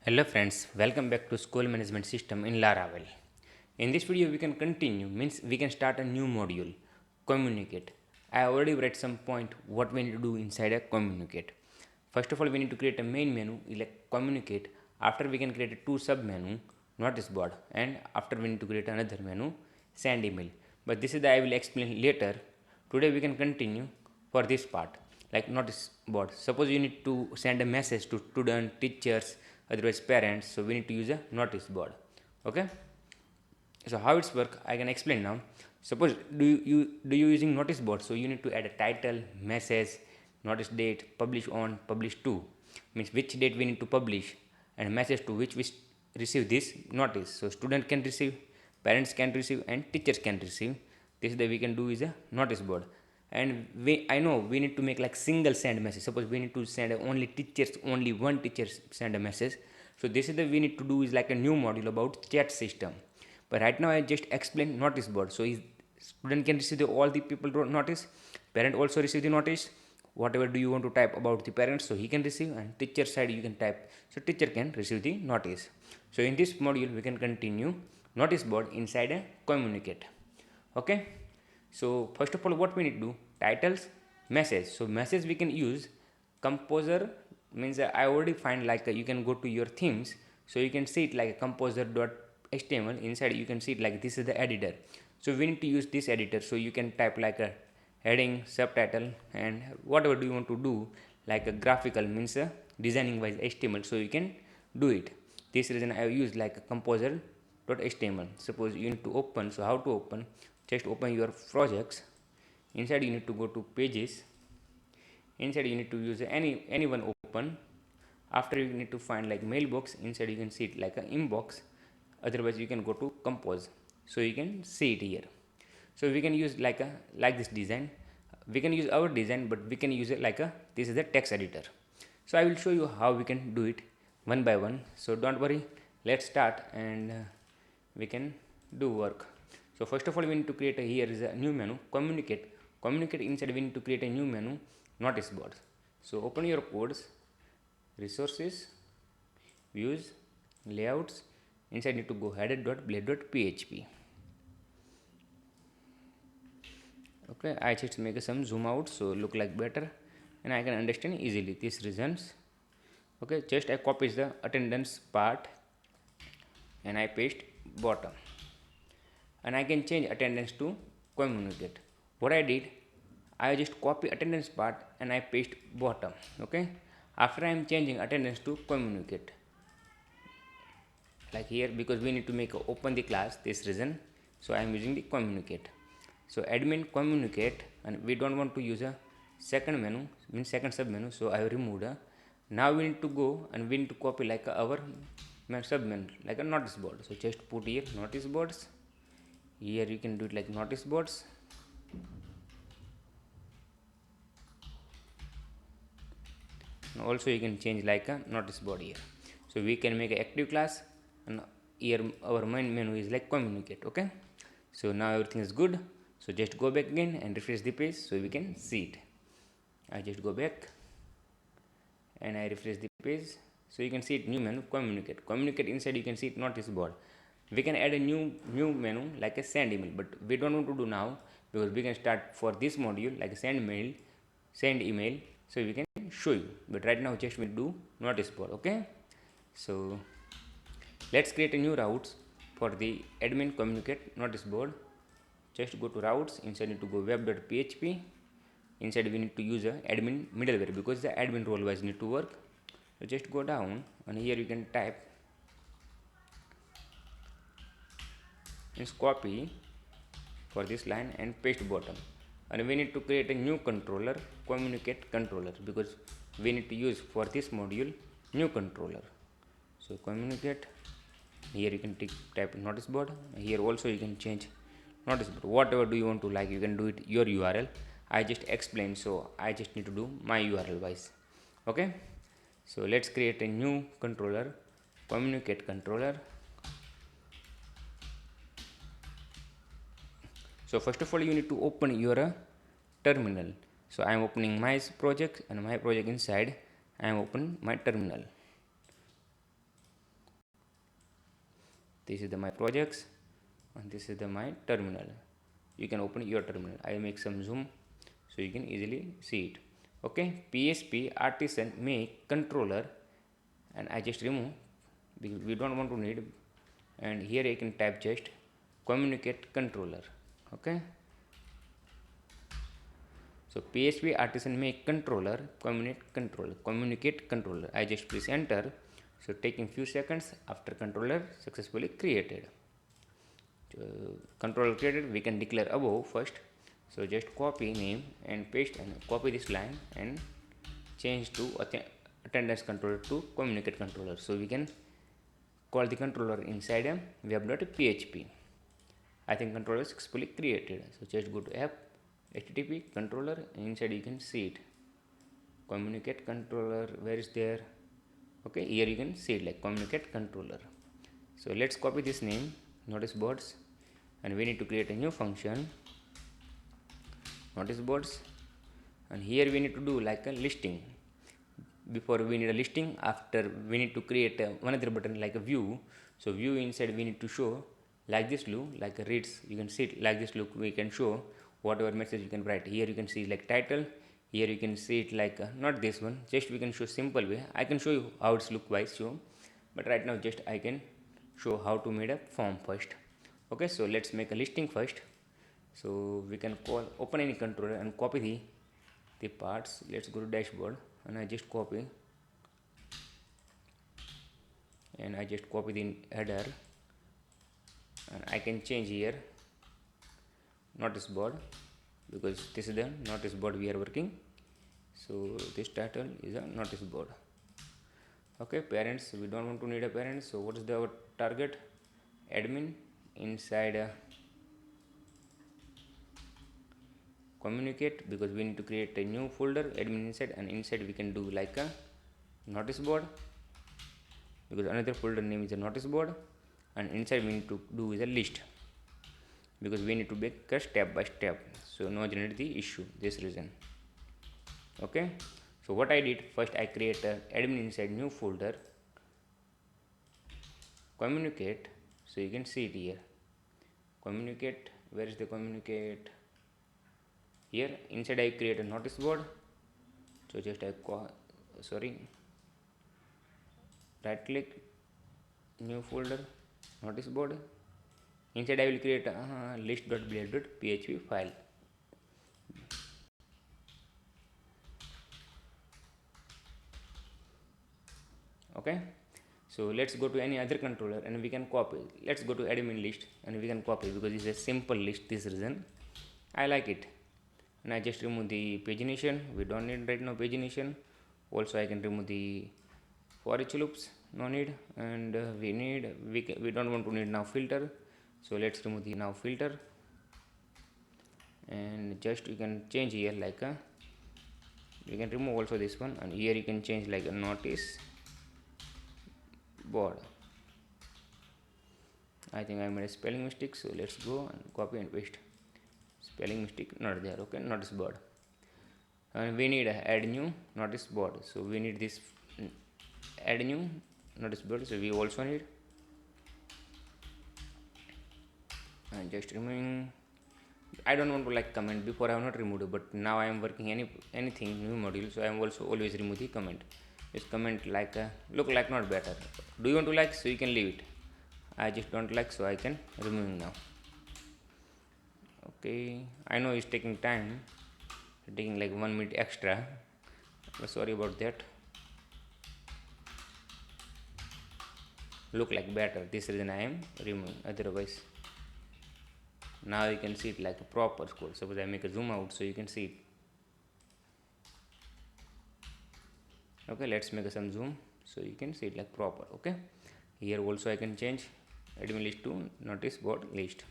Hello friends, welcome back to School Management System in Laravel. In this video we can continue, means we can start a new module, communicate. I already read some point what we need to do inside a communicate. First of all we need to create a main menu, like communicate. After we can create a two sub menu, notice board, and after we need to create another menu, send email. But this is the I will explain later. Today we can continue for this part, like notice board. Suppose you need to send a message to student, teachers, otherwise parents, so we need to use a notice board. Okay, so how it's work I can explain now. Suppose do you using notice board, so you need to add a title, message, notice date, publish on, publish to, means which date we need to publish, and message to which we receive this notice. So student can receive, parents can receive, and teachers can receive. This is the we can do is a notice board. And I know we need to make like single send message. Suppose we need to send only teachers, only one teacher send a message. So this is the we need to do is like a new module about chat system. But right now I just explained notice board. So student can receive all the people notice, parent also receive the notice. Whatever do you want to type about the parents, so he can receive, and teacher side you can type, so teacher can receive the notice. So in this module we can continue notice board inside a communicate. Okay, so first of all what we need to do, titles, message. So message we can use composer, means I already find like you can go to your themes, so you can see it like a composer.html. Inside you can see it like this is the editor. So we need to use this editor, so you can type like a heading, subtitle, and whatever do you want to do, like a graphical, means designing wise html, so you can do it. This reason I use like a composer.html. Suppose you need to open, so how to open, just open your projects. Inside you need to go to pages. Inside you need to use anyone open. After you need to find like mailbox. Inside you can see it like a inbox. Otherwise you can go to compose, so you can see it here. So we can use like this design. We can use our design, but we can use it like a, this is the text editor. So I will show you how we can do it one by one, so don't worry, let's start, and we can do work. So first of all we need to create here is a new menu, communicate. Inside we need to create a new menu, notice board. So open your codes, resources, views, layouts. Inside need to go header.blade.php. Okay, I just make some zoom out so look like better and I can understand easily these reasons. Okay, just I copy the attendance part and I paste bottom, and I can change attendance to communicate. What I did, I just copy attendance part and I paste bottom. Okay, after I am changing attendance to communicate, like here, because we need to make open the class, this reason, so I am using the communicate. So admin communicate, and we don't want to use a second menu, means second sub menu, so I have removed a. Now we need to go and we need to copy like our sub menu, like a notice board. So just put here notice boards. Here you can do it like notice boards. Also you can change like a notice board here. So we can make an active class, and here our main menu is like communicate. Okay, so now everything is good. So just go back again and refresh the page so we can see it. I just go back and I refresh the page, so you can see it, new menu, communicate. Inside you can see it notice board. We can add a new menu like a send email, but we don't want to do now, because we can start for this module like a send email, so we can show you, but right now just we do notice board. Okay, so let's create a new routes for the admin communicate notice board. Just go to routes. Inside need to go web.php. Inside we need to use a admin middleware, because the admin role wise need to work. So just go down and here you can type, means copy for this line and paste bottom. And we need to create a new controller, communicate controller, because we need to use for this module new controller. So communicate, here you can type notice board. Here also you can change notice board, whatever do you want to, like you can do it your URL. I just explained, so I just need to do my URL wise. Okay, so let's create a new controller, communicate controller. So first of all you need to open your terminal. So I am opening my project, and my project inside I am open my terminal. this is the my projects, and this is the my terminal. You can open your terminal. I make some zoom so you can easily see it. Okay, PHP artisan make controller, and I just remove because we don't want to need, and here I can type just communicate controller. Okay, so PHP artisan make controller communicate controller. I just press enter. So taking few seconds after controller successfully created. Controller created, we can declare above first. So just copy name and paste and copy this line and change to attendance controller to communicate controller. So we can call the controller inside a web.php. I think controller is successfully created. So just go to app http controller, and inside you can see it. Communicate controller, where is there? Okay, here you can see it like communicate controller. So let's copy this name, notice boards, and we need to create a new function, notice boards, and here we need to do like a listing. Before we need a listing, after we need to create another button like a view. So view inside we need to show like this look, like a reads, you can see it like this look. We can show whatever message you can write. Here you can see like title, here you can see it like not this one, just we can show simple way. I can show you how it's look wise show, but right now just I can show how to make a form first. Okay, so let's make a listing first. So we can call open any controller and copy the parts. Let's go to dashboard, and I just copy, and I just copy the header, and I can change here notice board, because this is the notice board we are working. So this title is a notice board. Okay, parents, we don't want to need a parent. So what is our target? Admin. Inside communicate, because we need to create a new folder admin inside, and inside we can do like a notice board, because another folder name is a notice board, and inside we need to do is a list, because we need to make a step by step, so no generate the issue, this reason. Okay, so what I did first, I create a admin inside new folder communicate. So you can see it here, communicate. Where is the communicate? Here inside I create a notice board. So just I right click, new folder, notice board. Inside I will create a list.blade.php file. Okay, so let's go to any other controller and we can copy. Let's go to admin list and we can copy, because it's a simple list, this reason I like it. And I just remove the pagination, we don't need right now pagination. Also I can remove the for each loops, no need. And we don't want to need now filter, so let's remove the now filter, and just you can change here like a, you can remove also this one, and here you can change like a notice board. I think I made a spelling mistake, so let's go and copy and paste. Spelling mistake not there. Okay, notice board, and we need a add new notice board, so we need this add new notice board, so we also need, and just removing. I don't want to like comment, before I have not removed it, but now I am working anything new module, so I am also always remove the comment. This comment like look like not better. Do you want to like, so you can leave it. I just don't like, so I can remove now. Okay, I know it's taking time, taking like 1 minute extra, but sorry about that. Look like better, this reason I am removing, otherwise now you can see it like a proper code. Suppose I make a zoom out so you can see it. Okay, let's make some zoom so you can see it like proper. Okay, here also I can change admin list to notice board list.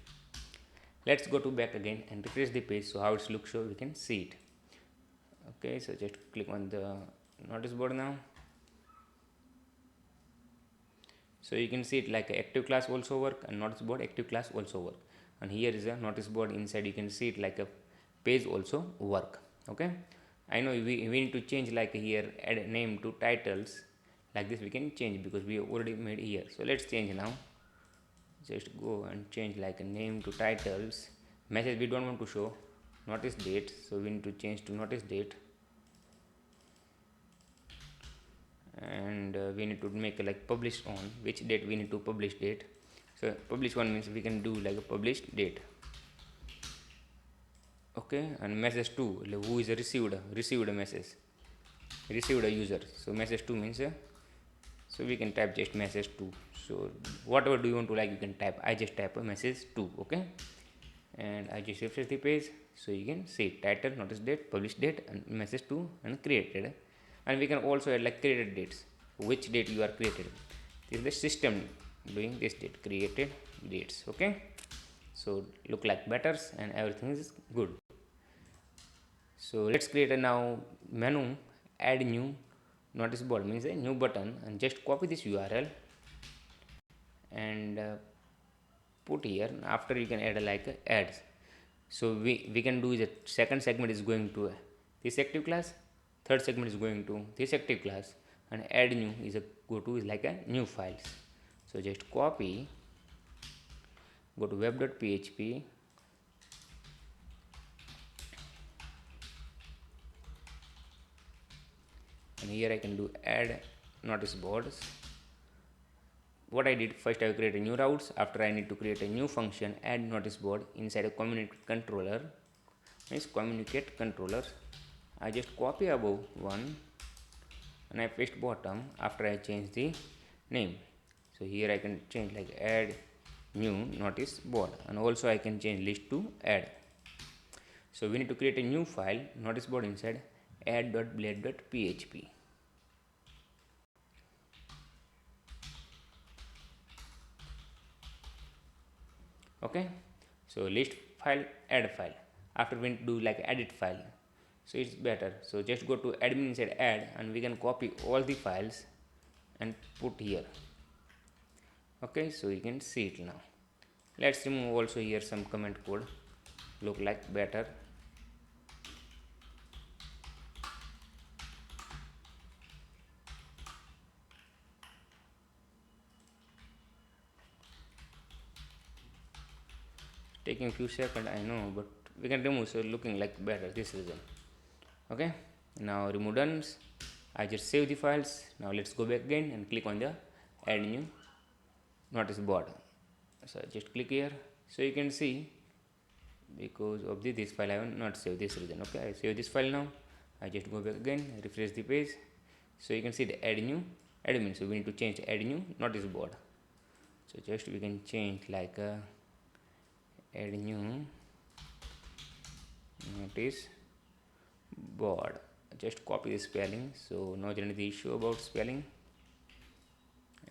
Let's go to back again and refresh the page, so how it looks, so we can see it. Okay, so just click on the notice board now, so you can see it like active class also work and notice board active class also work. And here is a notice board, inside you can see it like a page also work. Okay, I know we need to change like here add name to titles, like this we can change because we already made here. So let's change now. just go and change like a name to titles. Message we don't want to show notice date, so we need to change to notice date. And we need to make a like published on which date we need to publish date. So publish one means we can do like a published date. Okay, and message 2 like who is a received a message, received a user. So message 2 means so we can type just message 2. So whatever do you want to like you can type. I just type a message 2. Okay, and I just refresh the page, so you can see title, notice date, publish date, and message 2 and created. And we can also add like created dates, which date you are created. This is the system doing this date, created dates. Okay, so look like better and everything is good. So let's create a now menu, add new notice board means a new button, and just copy this URL and put here. After you can add like ads. So we can do the second segment is going to this active class, third segment is going to this active class, and add new is a go to is like a new files. So just copy, go to web.php, and here I can do add notice boards. What I did first, I create a new routes. After I need to create a new function add notice board inside a communicate controller, means communicate controller. I just copy above one and I paste bottom after I change the name. So here I can change like add new notice board, and also I can change list to add. So we need to create a new file notice board inside add.blade.php. Okay, so list file, add file. After we do like edit file, so it's better. So just go to admin inside add, and we can copy all the files and put here. Okay, so you can see it now. Let's remove also here some comment code, look like better. Taking a few seconds, I know, but we can remove, so looking like better this reason. Okay, now remove done. I just save the files. Now let's go back again and click on the add new notice board. So just click here, so you can see because of this file I have not saved this reason. Okay, I save this file now. I just go back again, refresh the page, so you can see the add new admin. So we need to change the add new notice board. So just we can change like add new notice board. Just copy the spelling, so no generally issue about spelling,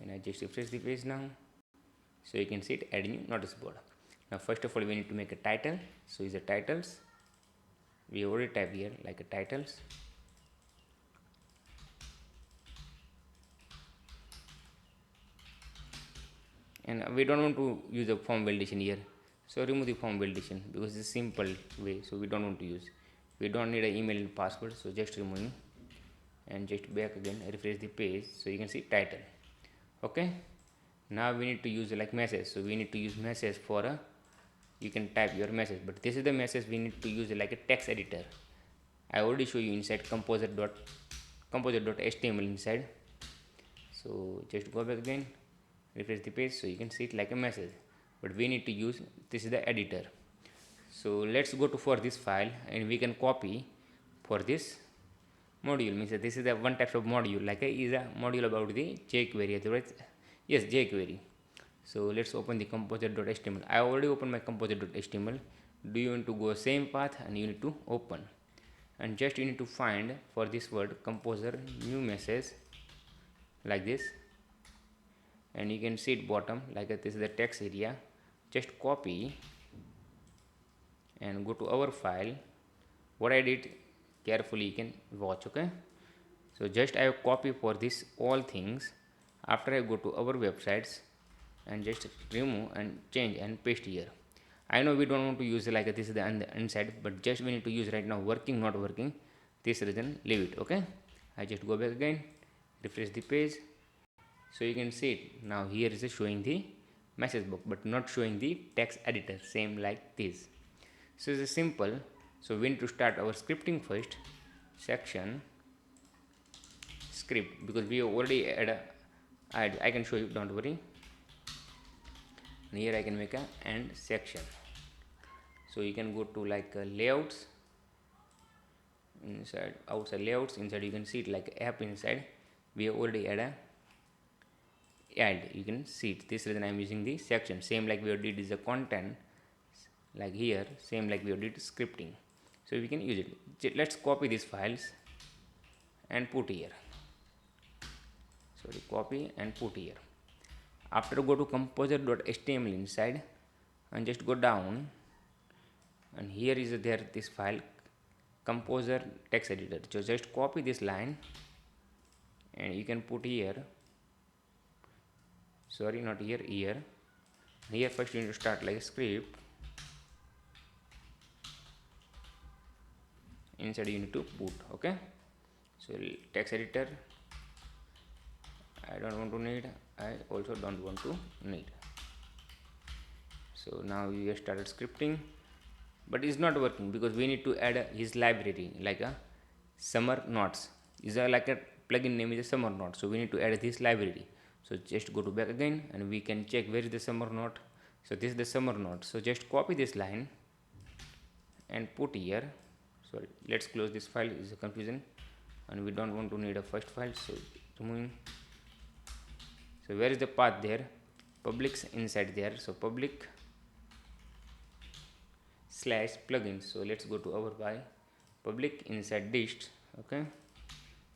and I just refresh the page now, so you can see it add new notice board. Now first of all we need to make a title. So is the titles, we already type here like a titles, and we don't want to use a form validation here, so remove the form validation because it's a simple way, so we don't want to use. We don't need an email and password, so just remove and just back again, refresh the page, so you can see title. Okay, now we need to use like message. So we need to use message for a, you can type your message, but this is the message we need to use like a text editor. I already show you inside composer.html inside. So just go back again, refresh the page, so you can see it like a message, but we need to use, this is the editor. So let's go to for this file, and we can copy for this module, means that this is the one type of module, like is a module about the jQuery, otherwise yes, jQuery. So let's open the composer.html. I already opened my composer.html. Do you want to go same path, and you need to open, and just you need to find for this word composer new message like this, and you can see it bottom like this is the text area. Just copy and go to our file. What I did, carefully you can watch. Okay, so just I have copy for this all things. After I go to our websites and just remove and change and paste here. I know we don't want to use like this is the inside, but just we need to use right now working, not working, this reason leave it. Okay, I just go back again, refresh the page, so you can see it now. Here is showing the message box but not showing the text editor, same like this. So it's simple. So we need to start our scripting first. Section script, because we already I can show you, don't worry. And here I can make a end section. So you can go to like layouts, inside outside layouts, inside you can see it like app. Inside we have already add, you can see it. This reason I am using the section, same like we did is the content, like here same like we did scripting. So we can use it. Let's copy these files and put here. Sorry, copy and put here. After go to composer.html inside and just go down, and here is there this file composer text editor. So just copy this line and you can put here, sorry not here, here first you need to start like a script. Inside you need to put, okay. So text editor I don't want to need, I also don't want to need. So now we have started scripting, but it's not working because we need to add his library like a summer notes. Is a like a plugin name is a summer note, so we need to add this library. So just go to back again and we can check where is the summer note. So this is the summer note. So just copy this line and put here. Sorry, let's close this file, is a confusion and we don't want to need a first file, so removing. So where is the path there? Public's inside there. So public slash plugins. So let's go to our by public inside dist, okay.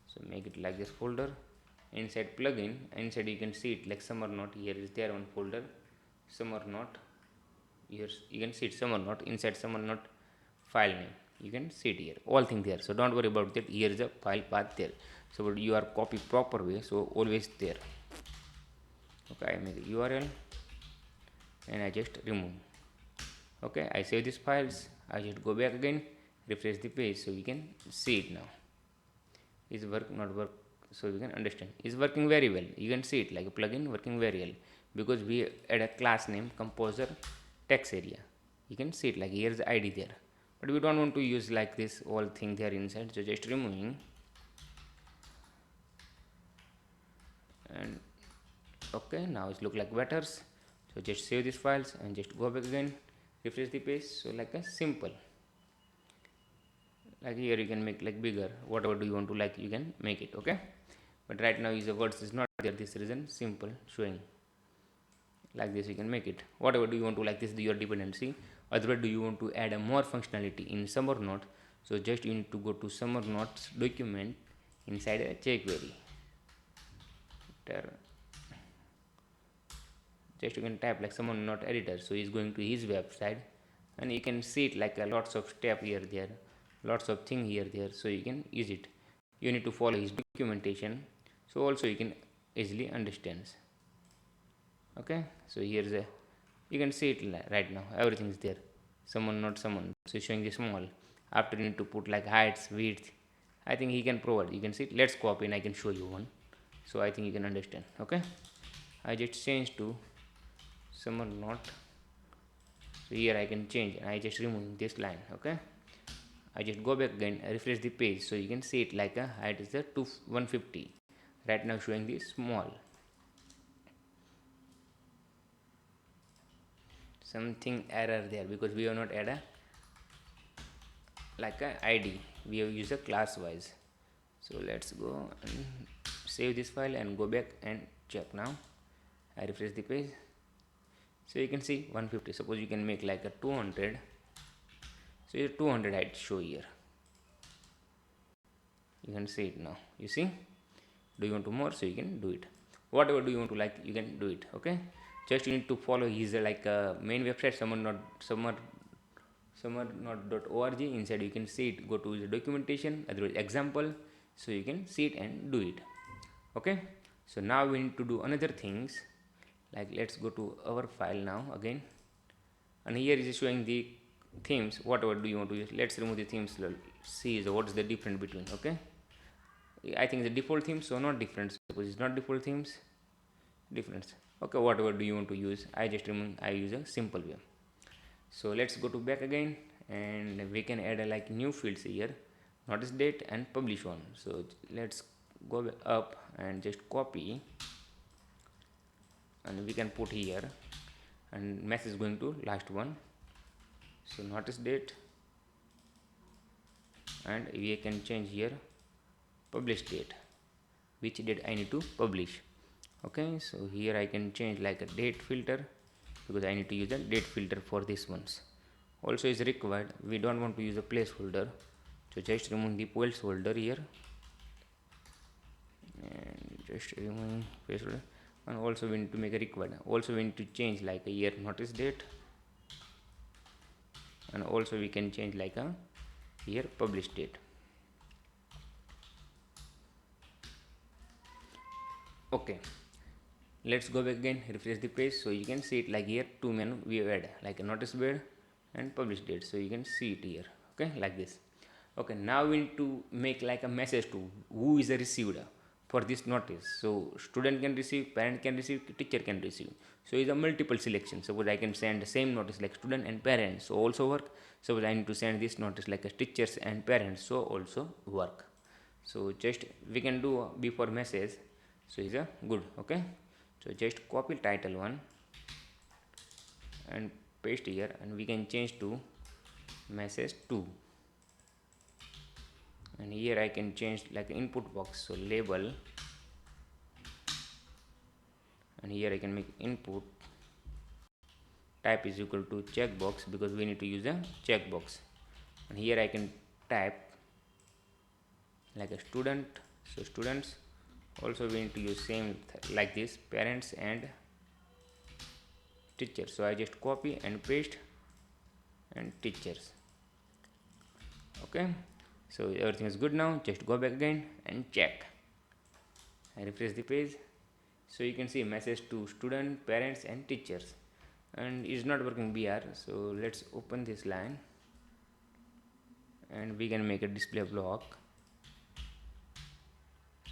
So make it like this folder, inside plugin, inside you can see it like summer note. Here is there one folder summer note. Here you can see it summer note, inside summer note file name you can see it here, all things there. So don't worry about that. Here is a file path there. So you are copy proper way, so always there. Okay, I make a URL and I just remove. Okay, I save these files, I just go back again, refresh the page, so you can see it now. Is work not work? So you can understand is working very well. You can see it like a plugin working very well because we add a class name composer text area. You can see it like here's the ID there, but we don't want to use like this all thing there inside. So just removing and okay, now it look like better. So just save these files and just go back again, refresh the page. So like a simple, like here you can make like bigger, whatever do you want to like you can make it, okay. But right now is the words is not there, this reason simple showing like this. You can make it whatever do you want to like this, your dependency. Otherwise do you want to add a more functionality in summer note, so just you need to go to summer notes document inside a jQuery there. Just you can type like summer note editor, so he's going to his website and you can see it like a lots of step here there, lots of thing here there, so you can use it. You need to follow his documentation, so also you can easily understand, okay. So here's a, you can see it right now everything is there, someone not someone, so showing the small. After you need to put like heights, width, I think he can provide, you can see it. Let's copy and I can show you one, so I think you can understand, okay. I just change to summer not, so here I can change and I just remove this line, okay. I just go back again, refresh the page, so you can see it like a height is the 150 right now showing the small. Something error there because we have not add a like a ID, we have used a class wise. So let's go and save this file and go back and check. Now I refresh the page, so you can see 150. Suppose you can make like a 200, so your 200 height show here, you can see it now. You see, do you want to more, so you can do it. Whatever do you want to like you can do it, okay. Just you need to follow his like main website summer.org. Inside you can see it, go to the documentation, otherwise example, so you can see it and do it, okay. So now we need to do another things, like let's go to our file now again, and here is showing the themes. Whatever do you want to use, let's remove the themes, see what is the difference between, okay. I think the default themes, so not different. Suppose it's not default themes, difference. Okay, whatever do you want to use, I just remember I use a simple way. So let's go to back again, and we can add a like new fields here, notice date and publish one. So let's go up and just copy, and we can put here, and message is going to last one. So notice date, and we can change here publish date, which date I need to publish. Okay, so here I can change like a date filter, because I need to use a date filter for these ones. Also is required, we don't want to use a placeholder, so just remove the placeholder here, and just remove placeholder. And also we need to make a required, also we need to change like a year notice date, and also we can change like a here publish date. Okay, let's go back again, refresh the page. So you can see it like here two menu we add like a notice board and publish date, so you can see it here. Okay, like this. Okay, now we need to make like a message to who is the receiver for this notice. So student can receive, parent can receive, teacher can receive. So it's a multiple selection. Suppose I can send the same notice like student and parents, so also work. Suppose I need to send this notice like a teachers and parents, so also work. So just we can do before message, so is a good. Okay, so just copy title one and paste here, and we can change to message 2, and here I can change like input box, so label, and here I can make input type is equal to checkbox, because we need to use a checkbox, and here I can type like a student, so students. Also we need to use same like this, parents and teachers. So I just copy and paste and teachers. Okay, so everything is good now. Just go back again and check. I refresh the page, so you can see message to student, parents and teachers, and it's not working BR. So let's open this line, and we can make a display block.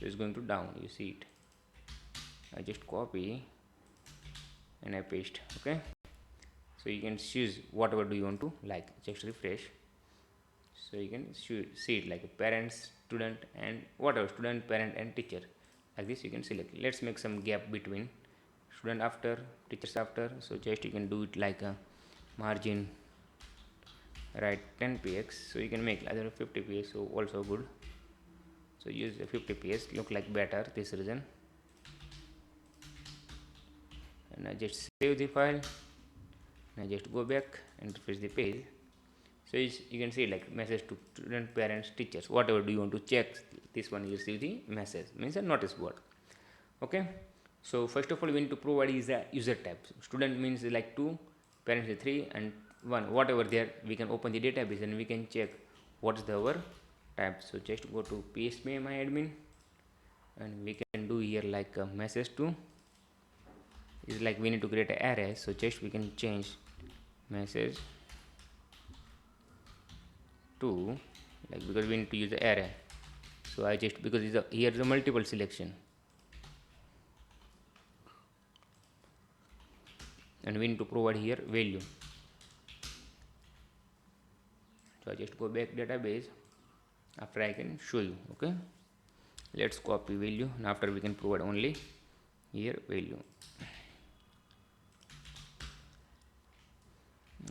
So it's going to down, you see it. I just copy and I paste. Okay, so you can choose whatever do you want to like, just refresh. So you can see it like parents, student and whatever, student, parent and teacher, like this you can select. Let's make some gap between student after, teachers after. So just you can do it like a margin right 10 px, so you can make either 50 px, so also good. So use the 50 px, look like better this reason. And I just save the file, and I just go back and refresh the page. So you can see like message to student, parents, teachers, whatever do you want to check, this one you receive the message, means a notice board. Okay, so first of all we need to provide is a user type. Student means like 2, parents is 3 and 1, whatever there, we can open the database and we can check what is the our type. So just go to PSP my admin, and we can do here like a message to is like we need to create an array. So just we can change message to like, because we need to use the array. So I just, because here is a multiple selection, and we need to provide here value. So I just go back database, after I can show you. Okay, let's copy value, and after we can provide only here value.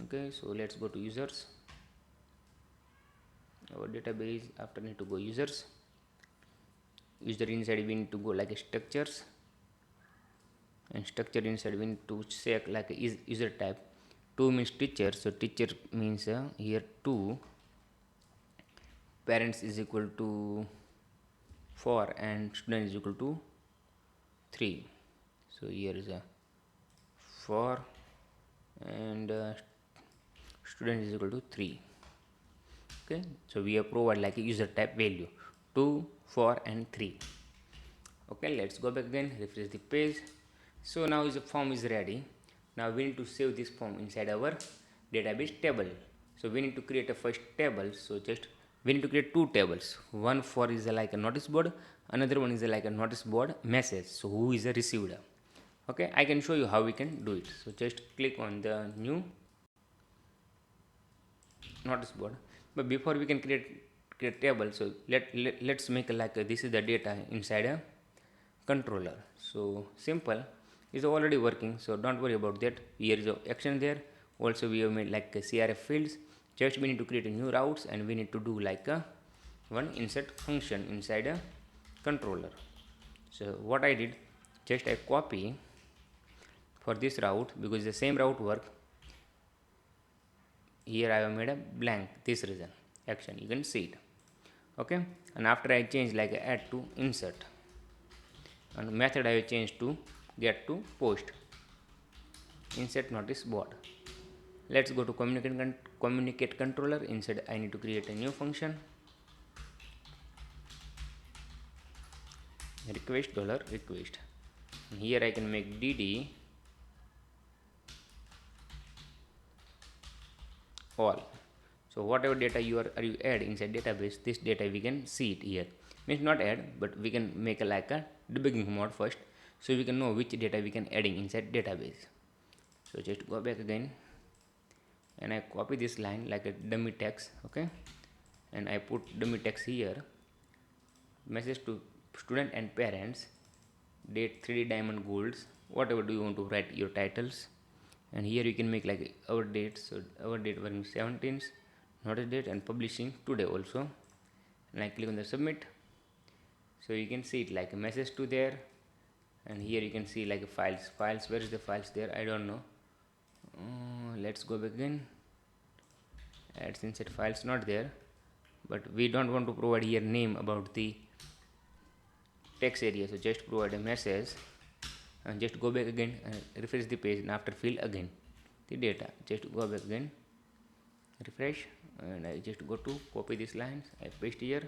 Okay, so let's go to users, our database. After need to go users, user inside we need to go like structures, and structure inside we need to check like is user type. 2 means teacher, so teacher means here 2, parents is equal to 4 and student is equal to 3. So here is a 4 and student is equal to 3. Okay, so we have provided like a user type value 2, 4 and 3. Okay, let's go back again, refresh the page. So now the form is ready. Now we need to save this form inside our database table. So we need to create a first table. So just we need to create 2 tables. One for is like a notice board, another one is like a notice board message. So who is the receiver? Okay, I can show you how we can do it. So just click on the new notice board. But before we can create table, so let's make like this is the data inside a controller. So simple, is already working, so don't worry about that. Here is a action there. Also we have made like a crf fields. Just we need to create a new routes, and we need to do like a one insert function inside a controller. So what I did, just I copy for this route, because the same route work. Here I have made a blank this reason action, you can see it. Okay, and after I change like add to insert, and method I will change to get to post insert notice board. Let's go to communicate controller. Inside I need to create a new function, request dollar request, and here I can make dd all. So whatever data you add inside database, this data we can see it here. Means not add, but we can make a like a debugging mode first, so we can know which data we can adding inside database. So just go back again, and I copy this line like a dummy text. Okay, and I put dummy text here, message to student and parents, date 3D diamond golds, whatever do you want to write your titles. And here you can make like our date, so our date was 17th, notice date, and publishing today also. And I click on the submit, so you can see it like a message to there. And here you can see like a files, where is the files there, I don't know. Let's go back again, add insert files, not there. But we don't want to provide here name about the text area, so just provide a message, and just go back again and refresh the page, and after fill again the data, just go back again, refresh, and I just go to copy these lines, I paste here,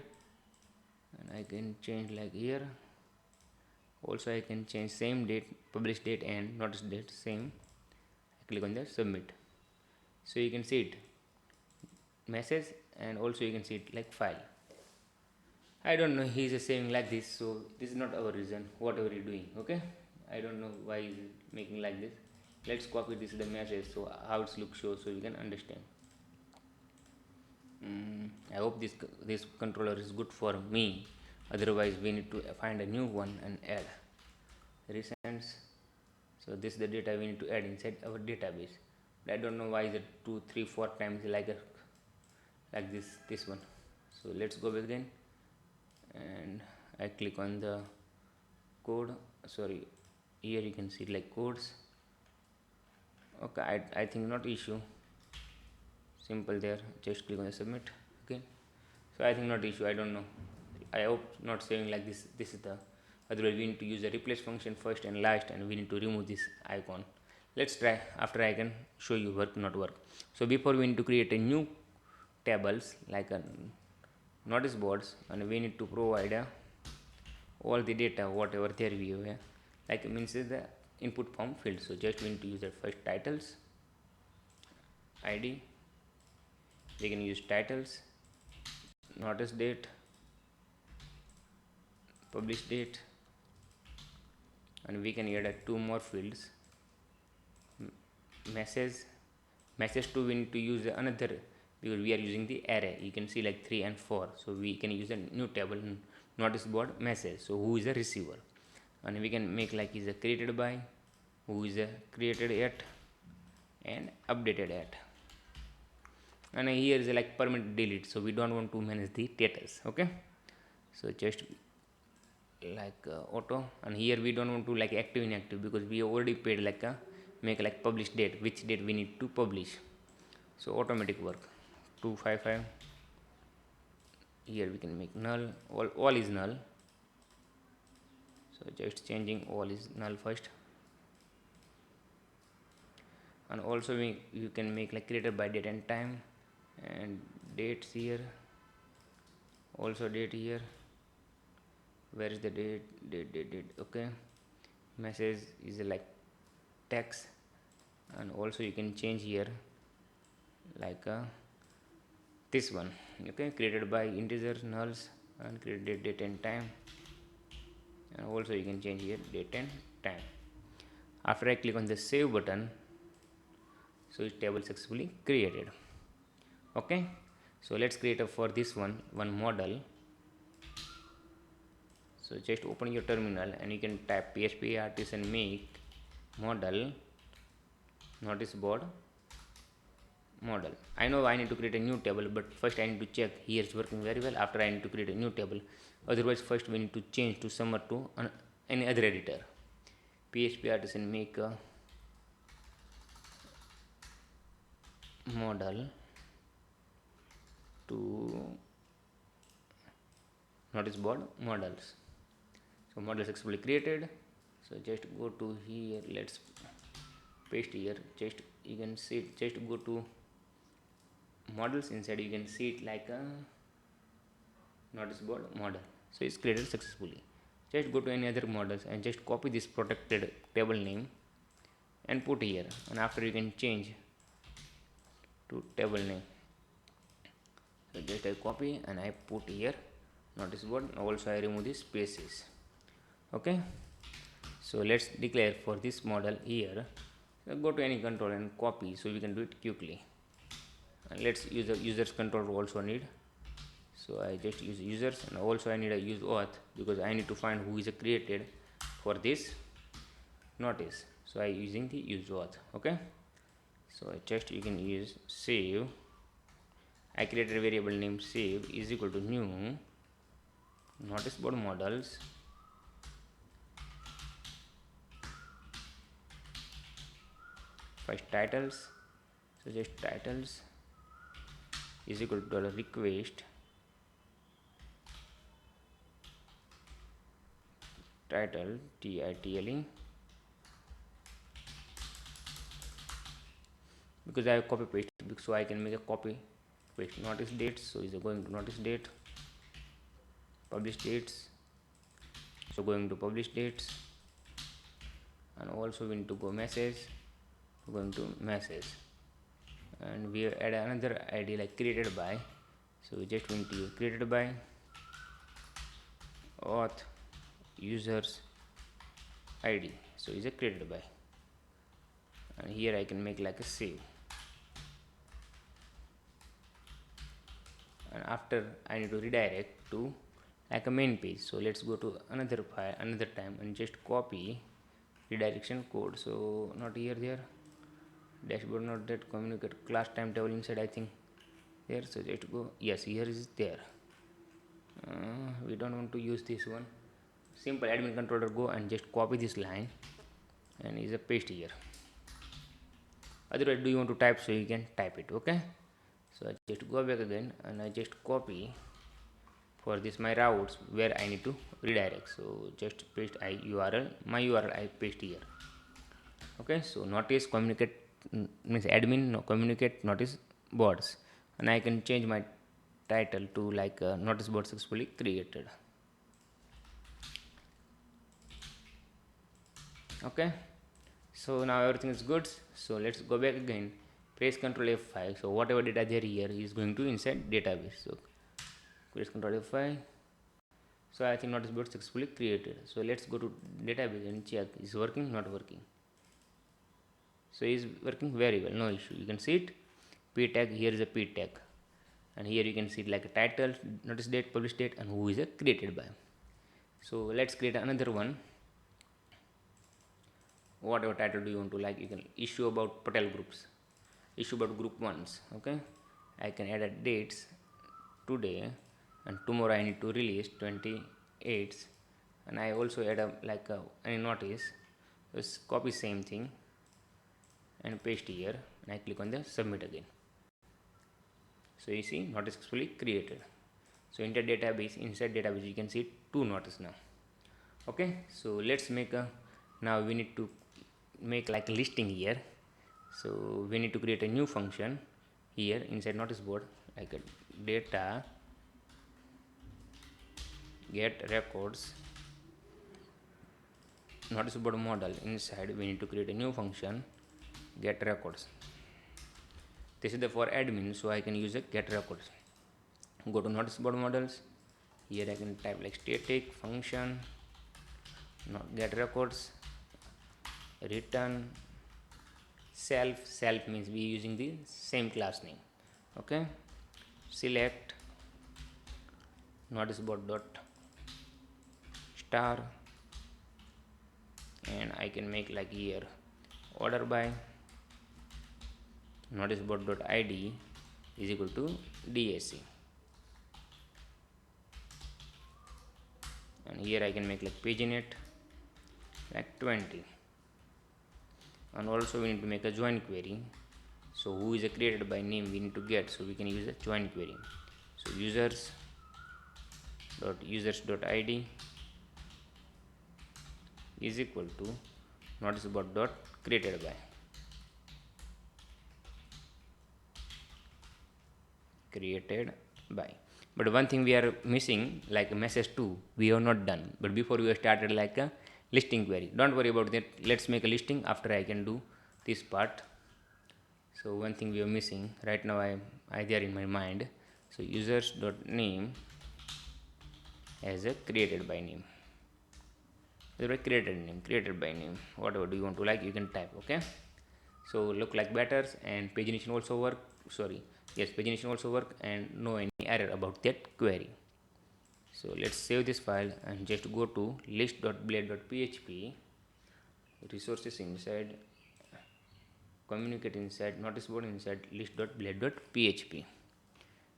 and I can change like here. Also I can change same date, publish date and notice date same. I click on the submit, so you can see it message, and also you can see it like file. I don't know, he is saying like this, so this is not our reason, whatever you're doing. Okay, I don't know why he's making like this. Let's copy this the message, so how it looks show, so you can understand. I hope this controller is good for me, otherwise we need to find a new one and add recents. So this is the data we need to add inside our database, but I don't know why is it 2 3 4 times like this one. So let's go back again, and I click on the code. Sorry, here you can see like codes. Okay, I think not issue, simple there, just click on the submit again. So I think not issue, I don't know, I hope not saving like this is the, otherwise we need to use the replace function first and last, and we need to remove this icon. Let's try, after I can show you work not work. So before we need to create a new tables like a notice boards, and we need to provide all the data whatever there we have, like means is the input form field. So just we need to use the first titles id, we can use titles, notice date, publish date, and we can add two more fields, message to we need to use another, because we are using the array, you can see like 3 and 4, so we can use a new table notice board message, so who is a receiver, and we can make like is a created by, who is a created at, and updated at. And here is a like permanent delete, so we don't want to manage the status. Okay, so just like auto, and here we don't want to like active inactive, because we already paid like a make like publish date, which date we need to publish. So automatic work 255, here we can make null, all is null, so just changing all is null first. And also you can make like created by date and time, and dates here, also date here, where is the date. Okay, message is like text, and also you can change here like this one. Okay, created by integers nulls, and created date and time, and also you can change here date and time. After I click on the save button, so it's table successfully created. Okay, so let's create a for this one model. So just open your terminal and you can type php artisan make model notice board model. I know I need to create a new table, but first I need to check here it's working very well. After I need to create a new table, otherwise first we need to change to summer to any other editor. PHP artisan make a model to notice board models. So model successfully created. So just go to here, let's paste here. Just you can see it, just go to models, inside you can see it like a notice board model. So it's created successfully. Just go to any other models and just copy this protected table name and put here, and after you can change to table name. So just I copy and I put here notice board. Also I remove the spaces. Okay, so let's declare for this model here. Go to any control and copy, so we can do it quickly. And let's use the users control also need. So I just use users, and also I need a use auth because I need to find who is created for this notice. So I using the use auth. Okay, so I just you can use save. I created a variable name save is equal to new notice board models first titles. So just titles is equal to $request title title, because I have copy paste, so I can make a copy paste. Notice dates, so is going to notice date. Publish dates, so going to publish dates. And also we need to go message, going to message, and we add another id like created by. So we just going to use created by auth users id, so is a created by, and here I can make like a save. And after I need to redirect to like a main page. So let's go to another file another time and just copy redirection code. So not here, there dashboard, not that communicate class timetable inside, I think there. So just go, yes, here is there. We don't want to use this one. Simple admin controller, go and just copy this line and is a paste here. Otherwise do you want to type, so you can type it. Okay, so I just go back again and I just copy for this my routes where I need to redirect. So just paste URL, my URL I paste here. Okay, so notice communicate means admin no, communicate notice boards, and I can change my title to like notice board successfully created. Okay, so now everything is good. So let's go back again, press Ctrl F5. So whatever data there here is going to inside database. So press Ctrl F5. So I think notice board successfully created. So let's go to database and check is working, not working. So is working very well, no issue. You can see it, p tag, here is a p tag, and here you can see it like a title, notice date, publish date, and who is a created by. So let's create another one. Whatever title do you want to, like you can issue about Patel groups, issue about group ones. Okay, I can add a dates today, and tomorrow I need to release 28th, and I also add a like a any notice. Just copy same thing and paste here, and I click on the submit again. So you see notice successfully created. So inside database you can see two notice now. Okay, so let's make a, now we need to make like a listing here. So we need to create a new function here inside notice board, like a data get records notice board model. Inside we need to create a new function get records. This is the for admin, so I can use a get records. Go to notice board models, here I can type like static function not get records return self means we using the same class name. Okay, select noticeboard dot star, and I can make like here order by noticeboard dot id is equal to DAC, and here I can make like paginate like 20, and also we need to make a join query. So who is a created by name we need to get, so we can use a join query. So users dot id is equal to noticeboard dot created by. But one thing we are missing, like message 2 we have not done, but before we have started like a listing query. Don't worry about that, let's make a listing after I can do this part. So one thing we are missing right now, I there in my mind. So users dot name as a created by name, created by name, whatever do you want to, like you can type. Okay, so look like better, and pagination also work. Sorry, yes, pagination also work, and no any error about that query. So let's save this file and just go to list.blade.php, resources inside, communicate inside, notice board inside list.blade.php.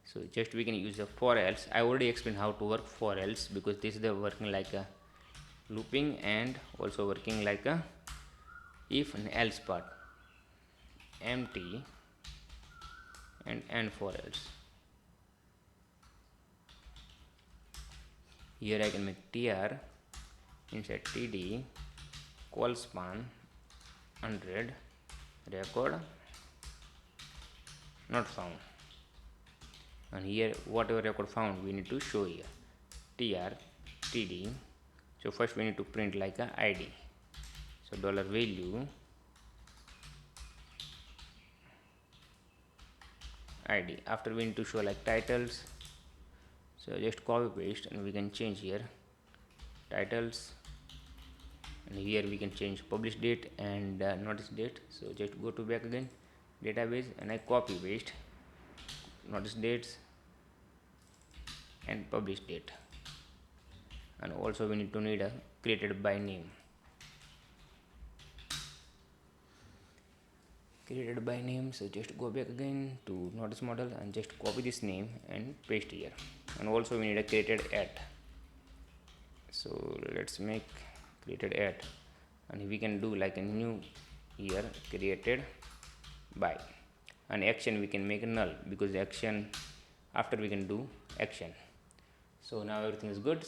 So just we can use a for else. I already explained how to work for else, because this is the working like a looping and also working like a if and else part, empty and for else. Here I can make tr inside td call span 100 record not found, and here whatever record found we need to show here tr td. So first we need to print like a id, so dollar value id. After we need to show like titles, so just copy paste and we can change here titles, and here we can change publish date and notice date. So just go to back again database, and I copy paste notice dates and publish date, and also we need to need a created by name, so just go back again to notice model and just copy this name and paste here, and also we need a created at. So let's make created at, and we can do like a new here created by, and action we can make a null, because the action after we can do action. So now everything is good.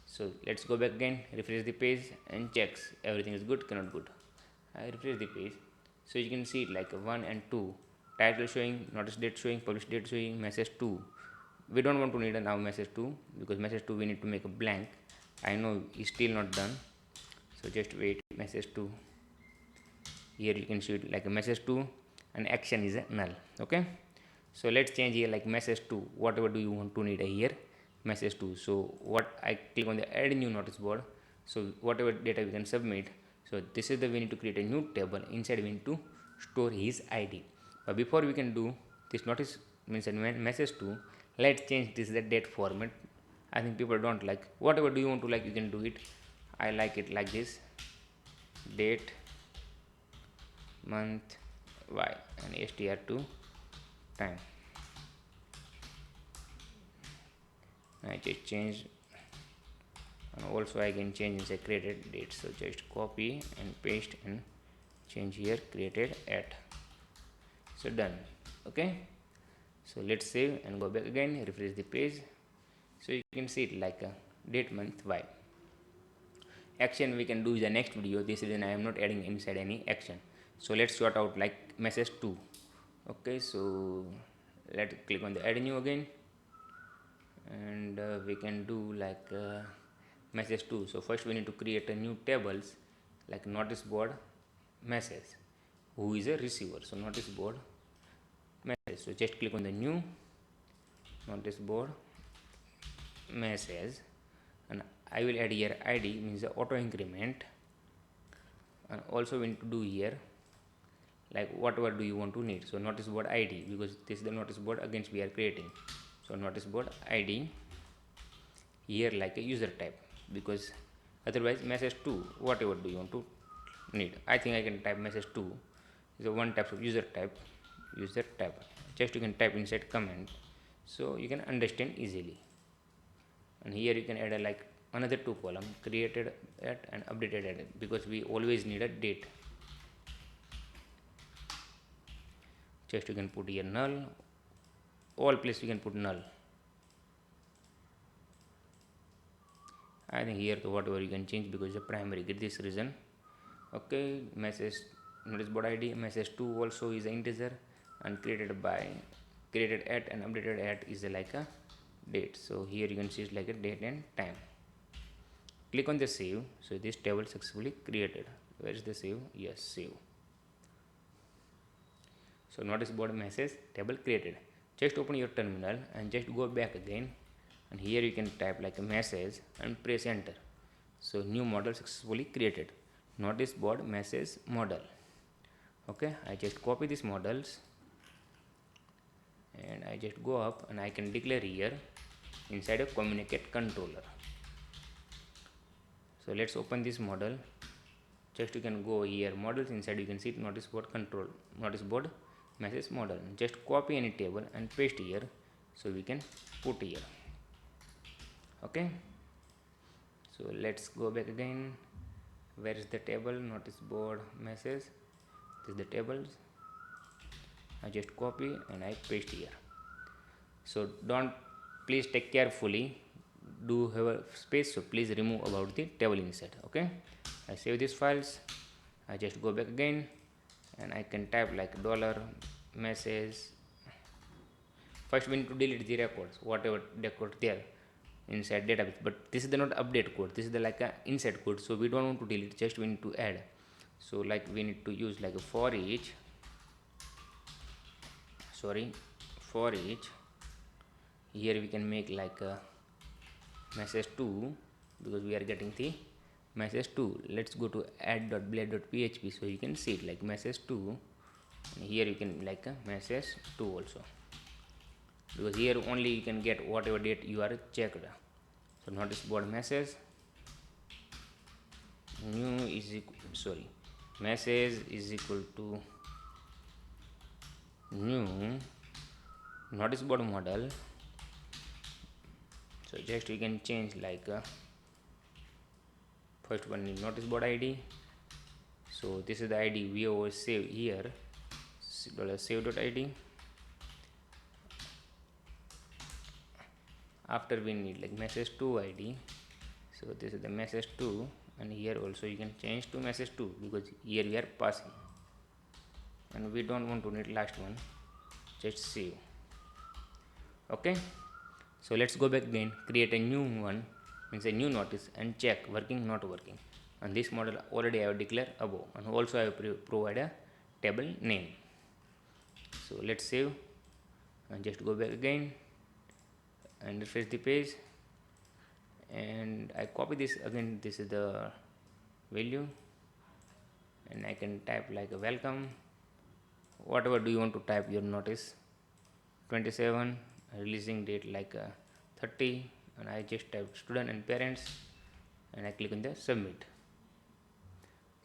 So let's go back again, refresh the page and checks everything is good, cannot good. I refresh the page, so you can see it like 1 and 2, title showing, notice date showing, publish date showing, message 2. We don't want to need a now message 2, because message 2 we need to make a blank. I know it's still not done, so just wait. Message 2, here you can see it like a message 2 and action is a null. Okay, so let's change here like message 2, whatever do you want to need a here message 2. So what I click on the add new notice board, so whatever data we can submit. So this is the we need to create a new table, inside we need to store his id. But before we can do this notice means message 2, let's change this the date format. I think people don't like, whatever do you want to, like you can do it. I like it like this, date month y and str2 time. I just change, and also I can change inside created date. So just copy and paste and change here created at. So done. Okay, so let's save and go back again, refresh the page. So you can see it like a date month y. Action we can do in the next video. This is when I am not adding inside any action. So let's sort out like message 2. Okay, so let's click on the add new again, and we can do like message 2. So first we need to create a new tables like notice board message, who is a receiver. So notice board message, so just click on the new notice board message, and I will add here id means the auto increment And also we need to do here like whatever do you want to need. So notice board id, because this is the notice board against we are creating. So notice board id here like a user type, because otherwise message 2 whatever do you want to need. I think I can type message 2 is a one type of user type. Just you can type inside comment so you can understand easily. And here you can add a like another two column, created at and updated at, because we always need a date. Just you can put here null, all place you can put null. I think here to whatever you can change because the primary get this reason. Okay, message notice board id message 2 also is an integer, and created at and updated at is like a date. So here you can see it's like a date and time. Click on the save. So this table successfully created. Where is the save? Yes, save. So notice board message table created. Just open your terminal and just go back again, and here you can type like a message and press enter. So new model successfully created, notice board message model. Okay, I just copy these models and I just go up and I can declare here inside a communicate controller. So let's open this model. Just you can go here models, inside you can see notice board control, notice board message model. Just copy any table and paste here, so we can put here. Okay, so let's go back again. Where is the table? Notice board message, this is the tables. I just copy and I paste here. So don't, please take carefully, do have a space, so please remove about the table inside. Okay, I save these files. I just go back again and I can type like dollar message. First we need to delete the records, whatever record there inside database, but this is the not update code, this is the like a inside code, so we don't want to delete, just we need to add. So like we need to use like a for each here we can make like a message 2, because we are getting the message 2. Let's go to add.blade.php, so you can see it like message 2, and here you can like a message 2 also, because here only you can get whatever date you are checked. So notice board message new is equal, message is equal to new notice board model. So just you can change like first one is notice board id. So this is the id we always save here, $save.id. After we need like message 2 id. So this is the message 2, and here also you can change to message 2, because here we are passing and we don't want to need last one. Just save. Okay, so let's go back again, create a new one, means a new notice, and check working not working. And this model already I have declared above, and also I have provide a table name. So let's save and just go back again and refresh the page, and I copy this again, this is the value, and I can type like a welcome, whatever do you want to type your notice, 27, releasing date like 30, and I just type student and parents, and I click on the submit.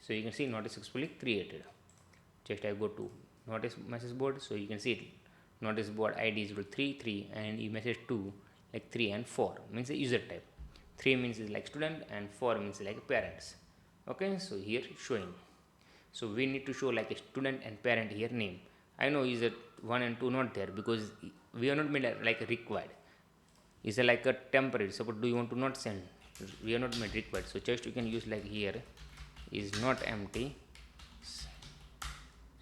So you can see notice successfully created. Just I go to notice message board, so you can see it, notice board id is equal to 3 3, and you message 2 like 3 and 4 means the user type, 3 means is like student and 4 means like parents. Okay, so here showing, so we need to show like a student and parent here name. I know is that 1 and 2 not there because we are not made like required, is a like a temporary. Suppose do you want to not send, we are not made required, so just you can use like here is not empty,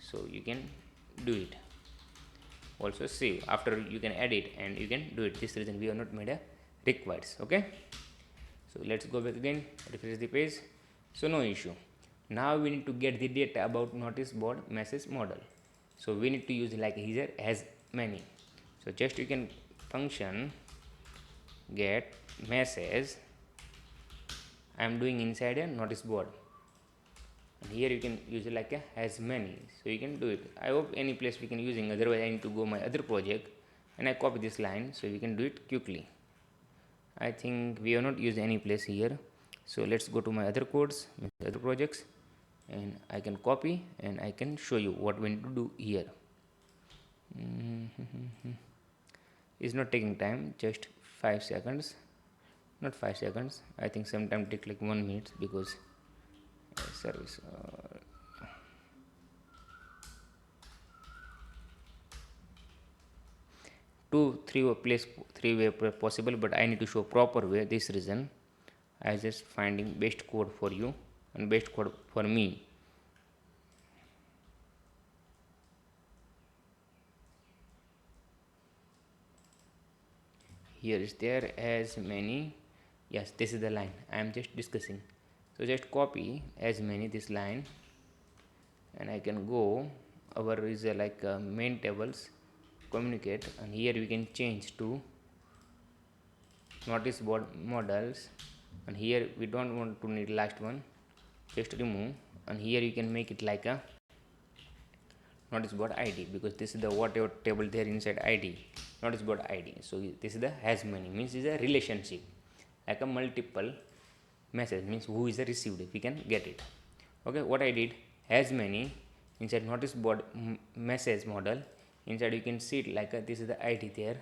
so you can do it. Also save, after you can edit and you can do it, this reason we are not made a required. Okay, so let's go back again, refresh the page. So no issue. Now we need to get the data about notice board message model, so we need to use like here as many. So just you can function get message, I am doing inside a notice board, and here you can use it like a has many, so you can do it. I hope any place we can using, otherwise I need to go my other project and I copy this line, so we can do it quickly. I think we have not used any place here, so let's go to my other codes, other projects, and I can copy and I can show you what we need to do here. It's not taking time, just 5 seconds, not 5 seconds, I think sometimes take like 1 minute because service 2 3 place 3 way possible, but I need to show proper way. This reason I just finding best code for you and best code for me. Here is there as many. Yes, this is the line I am just discussing. So just copy as many this line, and I can go. Our is like main tables communicate, and here we can change to notice board models, and here we don't want to need last one, just remove, and here you can make it like a notice board id, because this is the whatever table there inside id, notice board id. So this is the has many, means is a relationship like a multiple message, means who is the received, we can get it. Okay, what I did, has many inside notice board message model, inside you can see it like a, this is the id there,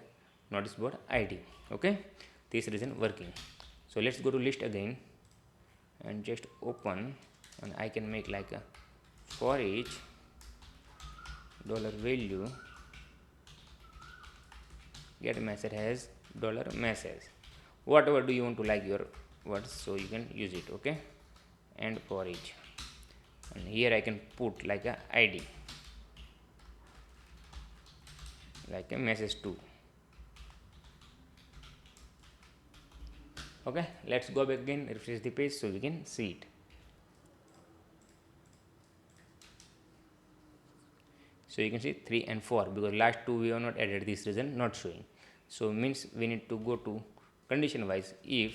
notice board id. Okay, this reason working. So let's go to list again and just open, and I can make like a for each dollar value get message has dollar message, whatever do you want to like your words, so you can use it. Okay, and for each, and here I can put like a id, like a message 2. Okay, let's go back again, refresh the page so we can see it. So you can see 3 and 4, because last 2 we have not added, this reason not showing. So means we need to go to condition wise, if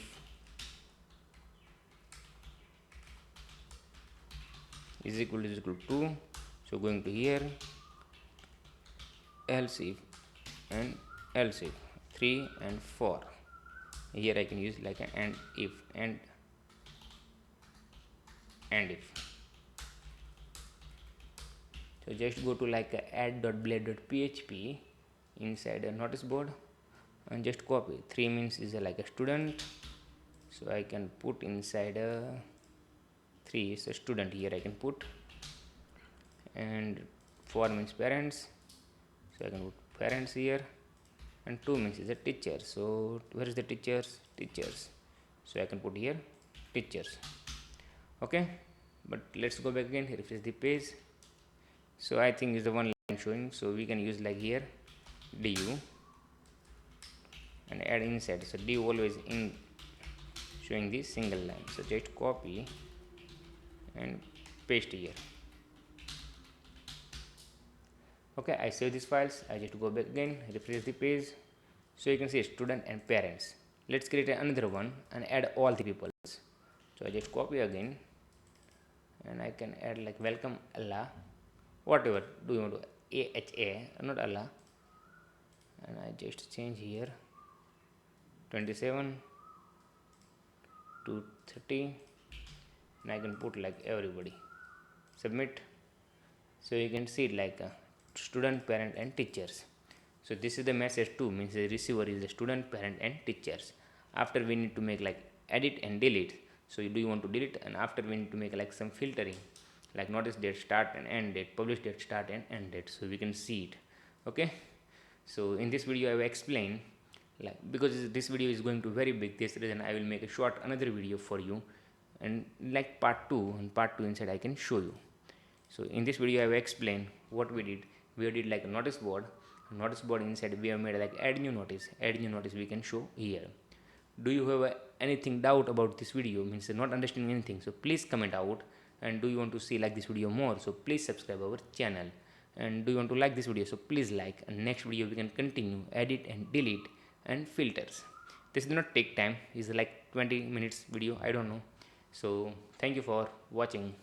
is equal to 2, so going to here, else if, and else if 3 and 4, here I can use like an and if, and if. So just go to like a add.blade.php inside a notice board and just copy. 3 means is like a student, so I can put inside a 3 is a student, here I can put, and 4 means parents, so I can put parents here, and 2 means is a teacher, so where is the teachers, so I can put here teachers. Okay, but let's go back again, refresh the page. So I think is the one line showing, so we can use like here du and add inside, so du always in showing this single line, so just copy and paste here. Okay, I save these files, I just go back again, refresh the page, so you can see student and parents. Let's create another one and add all the people, so I just copy again, and I can add like welcome Allah, whatever do you want to, AHA, not Allah, and I just change here 27 to 30, and I can put like everybody, submit. So you can see it like a student, parent, and teachers. So this is the message 2, means the receiver is the student, parent, and teachers. After we need to make like edit and delete, so do you want to delete, and after we need to make like some filtering, like notice date, start and end date, publish date, start and end date, so we can see it. Okay, so in this video I will explain, like because this video is going to very big, this reason I will make a short another video for you, and like part 2, and part 2 inside I can show you. So in this video I will explain what we did. We did like a notice board inside we have made like add new notice we can show here. Do you have anything doubt about this video, means not understanding anything, so please comment out. And do you want to see like this video more, so please subscribe our channel. And do you want to like this video, so please like, and next video we can continue edit and delete and filters. This does not take time, it's like 20 minutes video, I don't know. So thank you for watching.